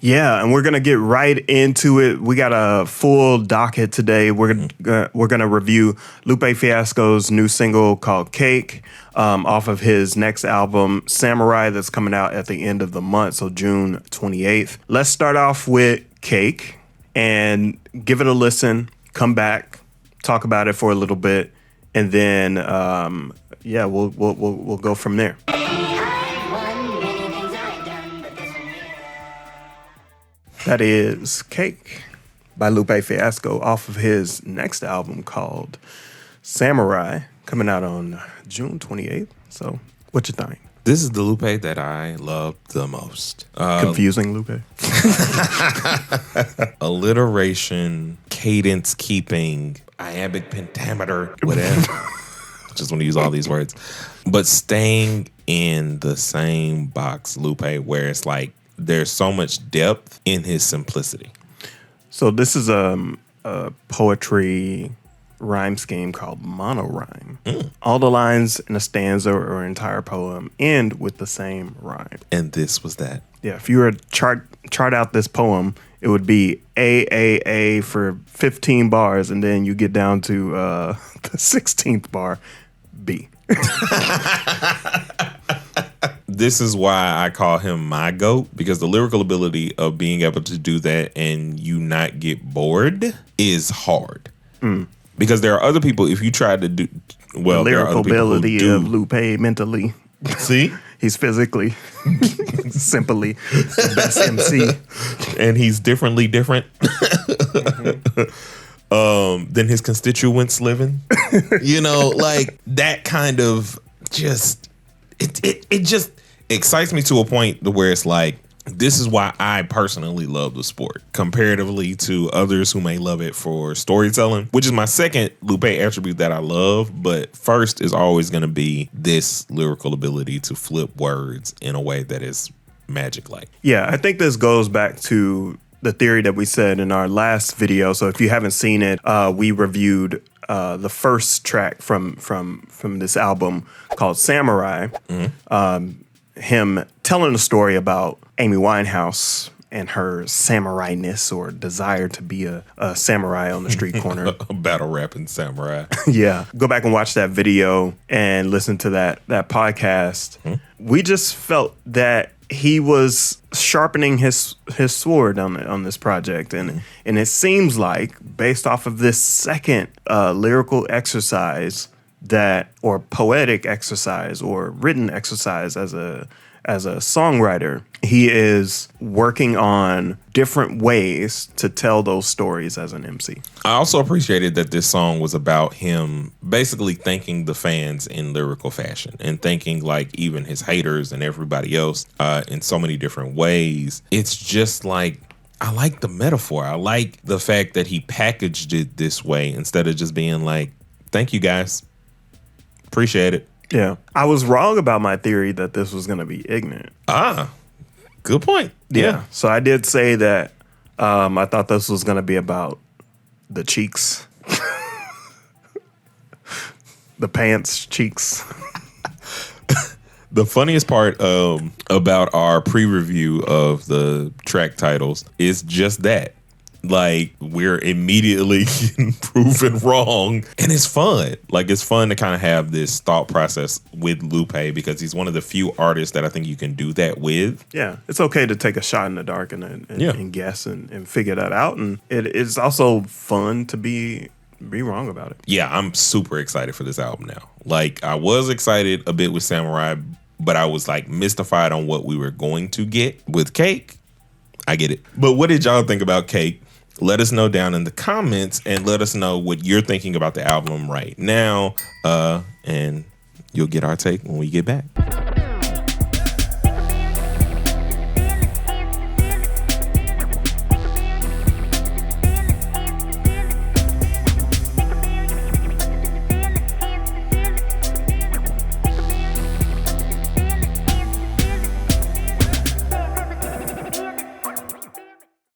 Yeah, and we're gonna get right into it. We got a full docket today. We're gonna review Lupe Fiasco's new single called "Cake" off of his next album "Samurai" that's coming out at the end of the month, so June 28th. Let's start off with "Cake" and give it a listen. Come back, talk about it for a little bit, and then we'll go from there. That is "Cake" by Lupe Fiasco off of his next album called Samurai, coming out on June 28th. So, what you think? This is the Lupe that I love the most. Confusing Lupe. Alliteration, cadence keeping, iambic pentameter, whatever. Just want to use all these words. But staying in the same box, Lupe, where it's like, there's so much depth in his simplicity. So this is a poetry rhyme scheme called monorhyme. All the lines in a stanza or entire poem end with the same rhyme. And this was that. Yeah, if you were to chart out this poem, it would be A for 15 bars, and then you get down to the 16th bar, B. This is why I call him my GOAT, because the lyrical ability of being able to do that and you not get bored is hard. Because there are other people, if you try to do, well, the lyrical ability of Lupe mentally. See? He's physically, simply the best MC. And he's differently different than his constituents living. You know, like that kind of just, it just excites me to a point where it's like, this is why I personally love the sport comparatively to others who may love it for storytelling, which is my second Lupe attribute that I love. But first is always going to be this lyrical ability to flip words in a way that is magic-like. Yeah, I think this goes back to the theory that we said in our last video. So if you haven't seen it, we reviewed the first track from this album called Samurai. Him telling a story about Amy Winehouse and her samurai-ness or desire to be a samurai on the street corner. A battle rapping samurai. Yeah. Go back and watch that video and listen to that podcast. We just felt that he was sharpening his sword on this project. And it seems like, based off of this second lyrical exercise, that, or poetic exercise or written exercise as a songwriter, he is working on different ways to tell those stories as an MC. I also appreciated that this song was about him basically thanking the fans in lyrical fashion and thanking like even his haters and everybody else in so many different ways. It's just like, I like the metaphor. I like the fact that he packaged it this way instead of just being like, thank you guys. Appreciate it. Yeah. I was wrong about my theory that this was going to be ignorant. Good point. Yeah. So I did say that I thought this was going to be about the cheeks. The pants cheeks. The funniest part about our pre-review of the track titles is just that. Like, we're immediately getting proven wrong. And it's fun. Like, it's fun to kind of have this thought process with Lupe because he's one of the few artists that I think you can do that with. Yeah. It's okay to take a shot in the dark and guess and figure that out. And it's also fun to be wrong about it. Yeah, I'm super excited for this album now. Like, I was excited a bit with Samurai, but I was like mystified on what we were going to get with Cake. I get it. But what did y'all think about Cake? Let us know down in the comments and let us know what you're thinking about the album right now. And you'll get our take when we get back.